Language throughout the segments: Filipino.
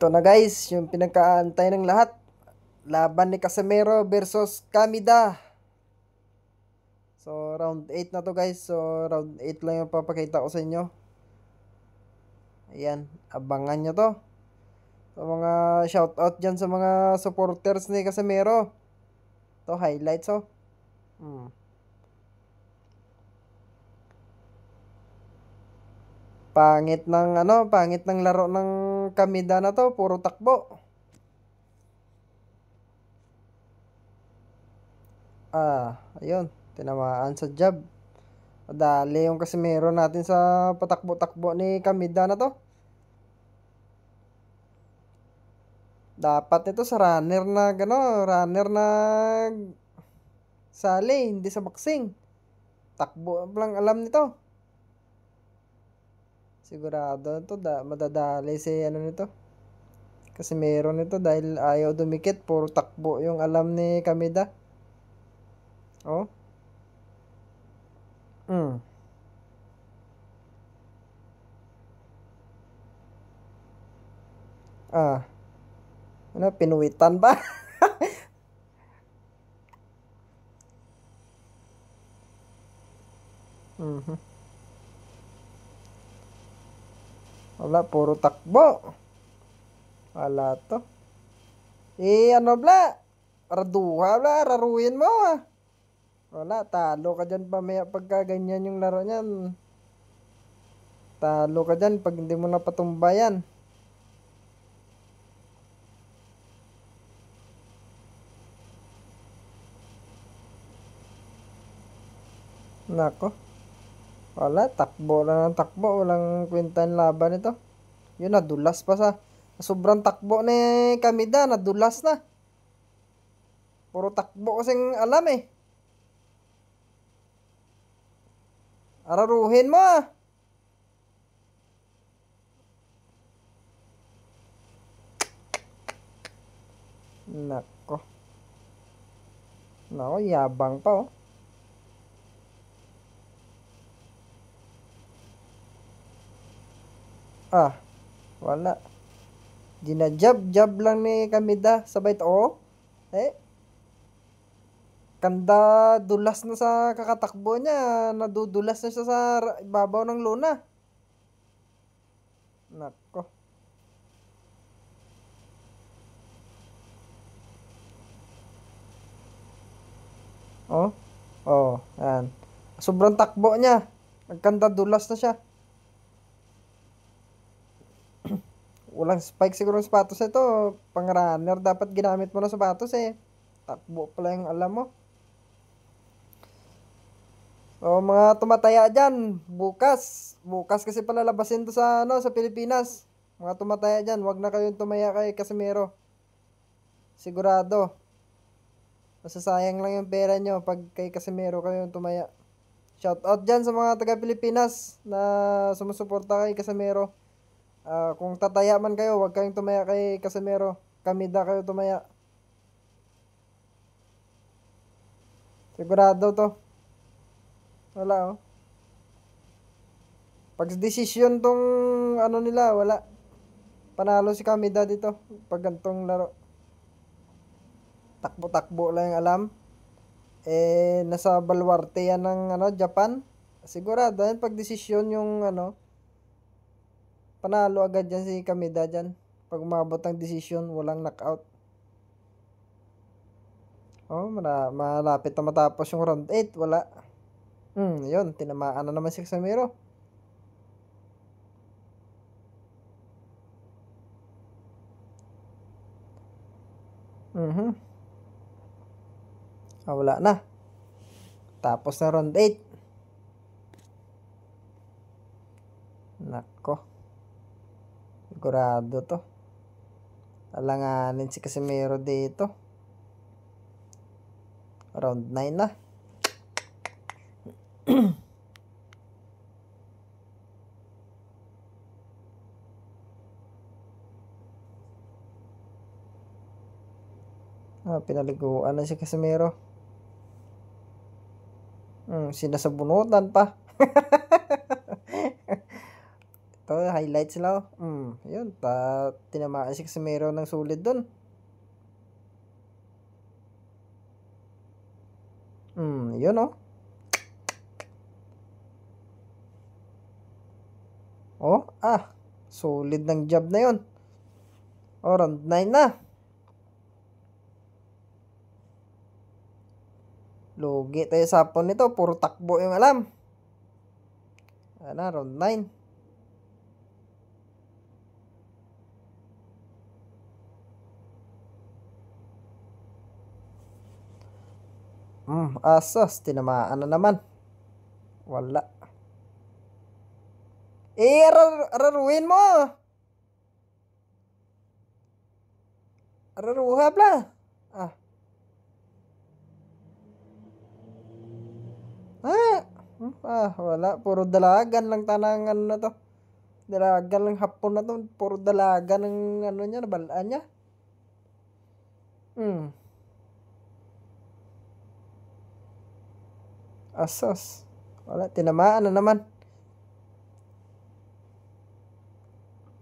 Ito na guys, yung pinagkaantay ng lahat. Laban ni Casemiro versus Kamida. So round 8 na to guys. So round 8 lang yung papakita ko sa inyo. Ayan, abangan nyo to. So mga shoutout dyan sa mga supporters ni Casemiro. To highlights oh. Pangit ng laro ng Kamida na to, puro takbo. Ayun, tinamaan sa jab. Dali yung Casemiro natin sa patakbo-takbo ni Kamida na to. Dapat ito sa runner na sali, hindi sa boxing. Takbo lang alam nito. Sigurado ito, madadali si nito. Casemiro nito dahil ayaw dumikit, puro takbo yung alam ni Kamida. Oh. Pinuwitan pa. Wala, puro takbo. Wala to. Raruin mo ah. Wala, talo ka dyan pamaya pagka ganyan yung laro niyan. Talo ka dyan pag hindi mo napatumba yan. Nako. Wala, takbo lang ng takbo. Walang kwentang laban ito. Yun, nadulas pa sa sobrang takbo ni Kamida. Nadulas na. Puro takbo kasing alam eh. Araruhin mo ah. Nako. Nako, yabang pa oh. Wala. Ginajab lang ni Kamida. Sabay ito oh. Kanda dulas na sa kakatakbo niya. Nadudulas na siya sa ibabaw ng luna. Nako. Yan. Sobrang takbo niya. Nagkanda dulas na siya. Walang spike siguro ng sapatos ito. Pang runner dapat ginamit mo na sapatos eh. Takbo pala yung alam mo. So mga tumataya dyan, bukas kasi palalabasin to sa Pilipinas. Mga tumataya dyan, wag na kayong tumaya kay Casemiro. Sigurado. Masasayang lang yung pera nyo pag kay Casemiro kayong tumaya. Shoutout dyan sa mga taga Pilipinas na sumusuporta kay Casemiro. Kung tataya man kayo, wag kayong tumaya kay Casemiro. Kamida kayo tumaya. Sigurado to. Wala oh. Pag desisyon tong nila, wala. Panalo si Kamida dito pag gantong laro. Takbo-takbo lang yung alam. Nasa baluarte yan ng Japan. Sigurado yan pag desisyon yung panalo agad yan si Kamida dyan. Pag umabot ng desisyon, walang knockout. Malapit na matapos yung round 8. Wala. Yun. Tinamaan na naman si Casemiro. Wala na. Tapos na round 8. Nako. Sigurado to. Alanganin si Casemiro dito. Round 9 na. Pinaliguan na si Casemiro. Sinasabunutan pa. Ito, highlights lang. Yun. Tinamaan si Casemiro ng sulit dun. Yun oh. Oh, solid ng job na yun. Oh, round 9 na. Lugi tayo sa hapon nito. Puro takbo yung alam. Round 9. Asas. Tinamaan na naman. Wala. Araruhin mo. Araruha pala. Wala. Puro dalagan lang tanang ano na to. Dalagan lang hapon na to. Puro dalagan ng ano niya, nabalaan niya. Asas. Wala. Tinamaan na naman.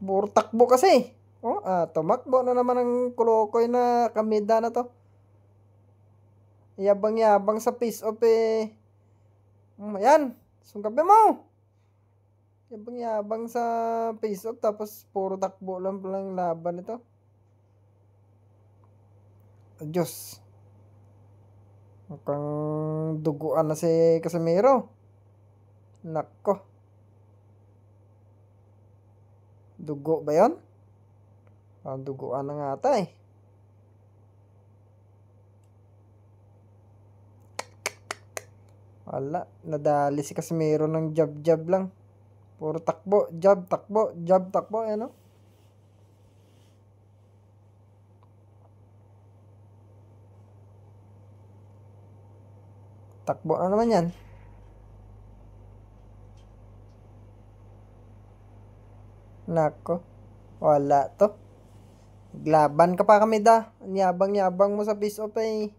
Puro takbo kasi. Tumakbo na naman ang Kolokoy na kamida na to. Yabang-yabang sa face off eh. Ayan. Sungkapin mo. Yabang-yabang sa face off tapos puro takbo lang palang laban ito. Diyos. Mukhang duguan na si Casemiro. Nako. Dugo ba yun? Duguan na nga ata eh. Wala. Nadali si Casemiro ng jab-jab lang. Puro takbo. Jab, takbo. Jab, takbo. Ano? Takbo na naman yan. Nako. Wala to. Glaban ka pa kami da. Yabang-yabang mo sa face off eh.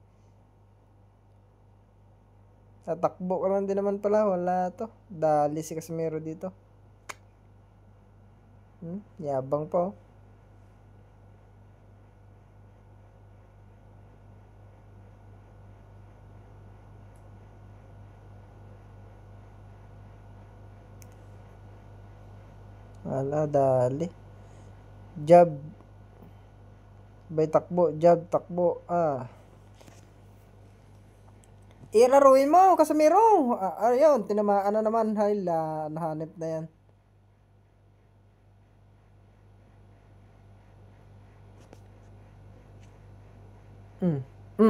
Tatakbo ka lang din naman pala. Wala to. Dali si Casemiro dito. Yabang pa oh. Wala, dali. Jab. Bay takbo. Jab, takbo. Iraruin mo, Casemiro. Ayun, tinamaan na naman. Hala, nahanip na yan.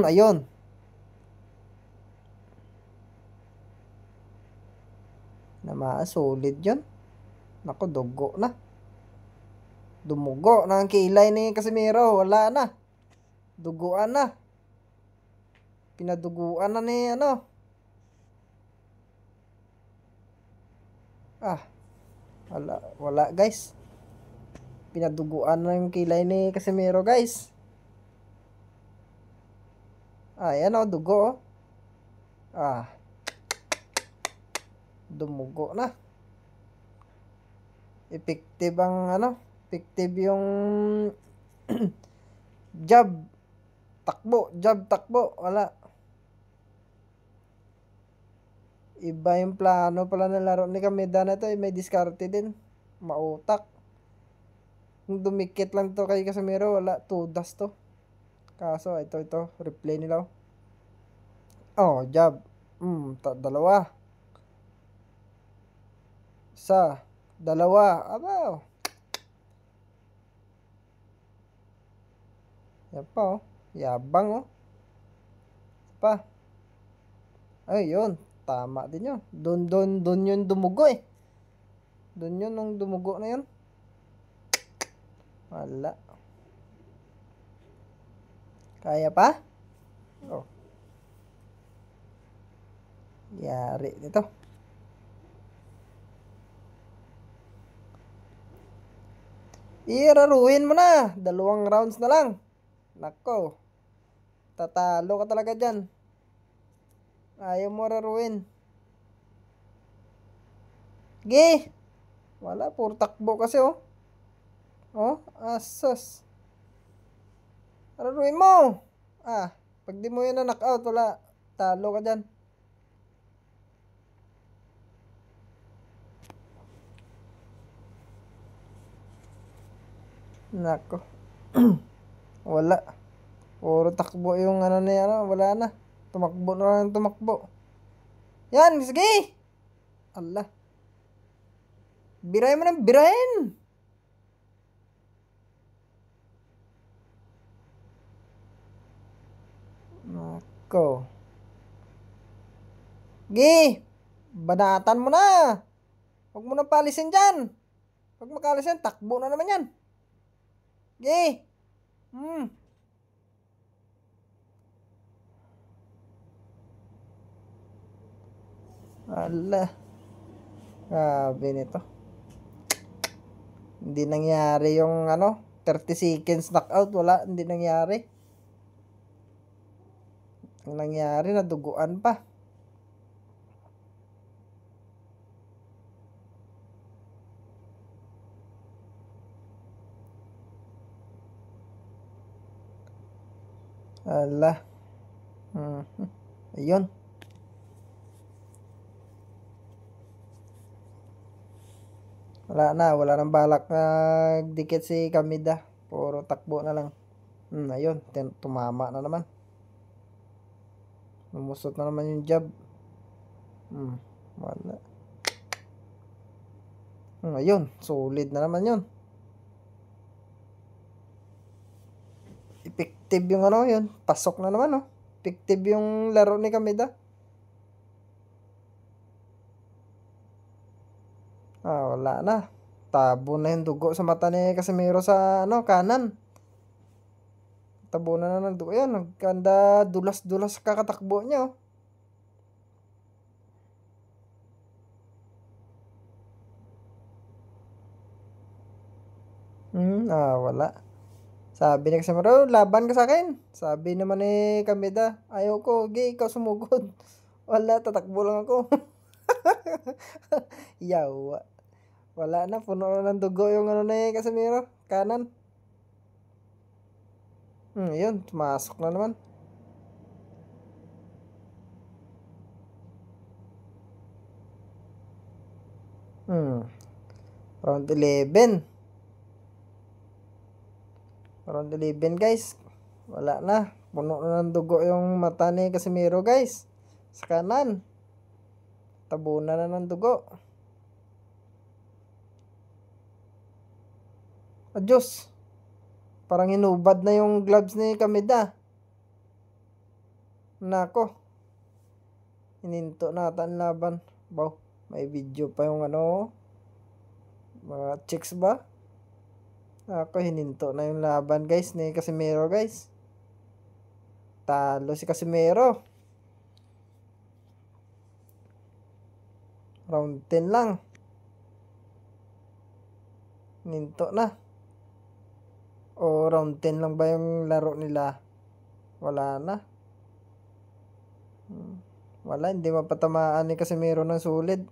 Ayun. Solid yun. Nako, dugo na. Dumugo na ang kilay ni Casemiro. Wala na. Duguan na. Pinaduguan na ni ano. Wala guys. Pinaduguan na yung kilay ni Casemiro guys. Yan o, dugo oh. Dumugo na. Effective ang ano. Effective yung jab. Takbo. Jab, takbo. Wala. Iba yung plano pala ng laro ni Kameda na ito. May diskarte din. Mautak. Kung dumikit lang to kay Casemiro, wala. Tudas to. Kaso, ito. Replay nila. Jab. Dalawa. Isa. Dalawa. Yan pa oh. Yabang oh. Pa. Yun. Tama din yun. Doon yun dumugo eh. Doon yun nung dumugo na yun. Wala. Kaya pa? Yari nito. Iraruhin mo na. 2 rounds na lang. Nako. Tatalo ka talaga dyan. Ayaw mo raruin. Gi. Wala, puro takbo kasi oh. Oh, asas. Araruin mo. Pag di mo yun na knockout, wala. Talo ka dyan. Nako. Wala. Puro takbo yung ano na yan. Wala na. Tumakbo na lang tumakbo. Yan, sige. Allah. Birahin mo ng birahin. Nako. Gi. Banatan mo na. Huwag mo na palisin dyan. Pag makalisin, takbo na naman yan. Gi. Allah. Grabe nito. Hindi nangyari yung 30 seconds knockout. Wala, hindi nangyari. Ang nangyari, naduguan pa. Allah. Ayun. Wala nang balak na dikit si Kamida. Puro takbo na lang. Ayun, tumama na naman. Lumusot na naman yung jab. Wala. Ayun, solid na naman yun. Effective yung yun. Pasok na naman, oh. Effective yung laro ni Kamida. Wala na. Tabo na yung dugo sa mata ni Casimero sa kanan. Tabo na ng dugo yan. Nagkanda dulas-dulas kakatakbo niya, oh. Wala. Sabi ni Casimero, laban ka sa akin. Sabi naman ni Kamida, ayaw ko, ikaw sumugod. Wala, tatakbo lang ako. Yawa. Wala na, puno na ng dugo yung ni Casimero, kanan. Yun, tumasok na naman. Round 11. Round 11, guys. Wala na. Puno na ng dugo yung mata ni Casimero, guys. Sa kanan. Tabunan na ng dugo. Diyos. Parang hinubad na yung gloves ni Kamida. Nako. Hininto na ata ang laban. Wow. May video pa yung mga chicks ba? Ako, hininto na yung laban, guys, ni Casimero, guys. Talo si Casimero. Round 10 lang. Hininto na. O round 10 lang ba yung laro nila? Wala na. Wala, hindi mapatamaan ni Casimero ng sulit.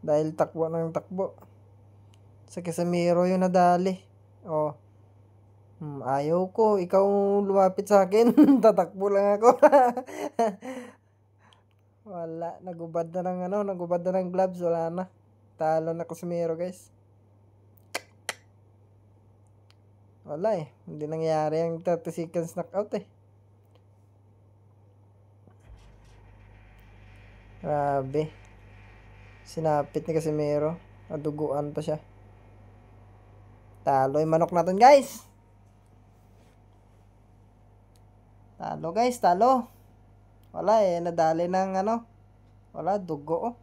Dahil takbo ng takbo. Sa Casimero yung nadali. Ayaw ko. Ikaw lumapit sa akin. Tatakbo lang ako. Wala. Nagubad na ng gloves. Wala na. Talo na Casimero, guys. Wala eh. Hindi nangyari ang 30 seconds knockout eh. Grabe. Sinapit ni Casimero. Naduguan pa siya. Talo yung manok natin, guys. Talo, guys. Talo. Wala eh. Nadali ng wala. Dugo, oh.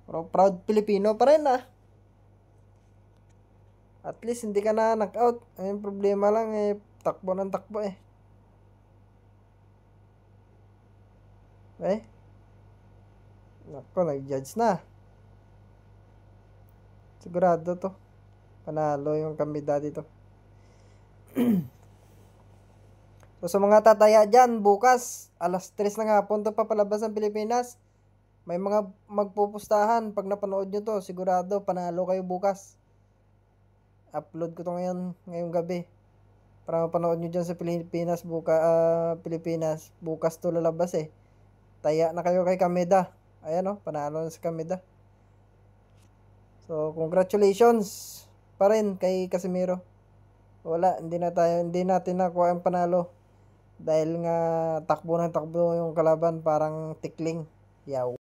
Pero proud Pilipino pa rin, ah. At least hindi ka na knockout. Yung problema lang eh. Takbo ng takbo eh. Nako, nag-judge na. Sigurado to. Panalo yung Kamida dito. So sa mga tataya dyan, bukas, alas 3 ng hapon to papalabas ng Pilipinas. May mga magpupustahan. Pag napanood nyo to, sigurado panalo kayo bukas. Upload ko to ngayong gabi. Para mapanood nyo dyan sa Pilipinas. Pilipinas. Bukas to lalabas eh. Taya na kayo kay Kameda. Ayan o, panalo na si Kameda. So, congratulations pa rin kay Casimiro. Wala, hindi natin nakuha ang panalo. Dahil nga takbo ng takbo yung kalaban, parang tikling. Yaw.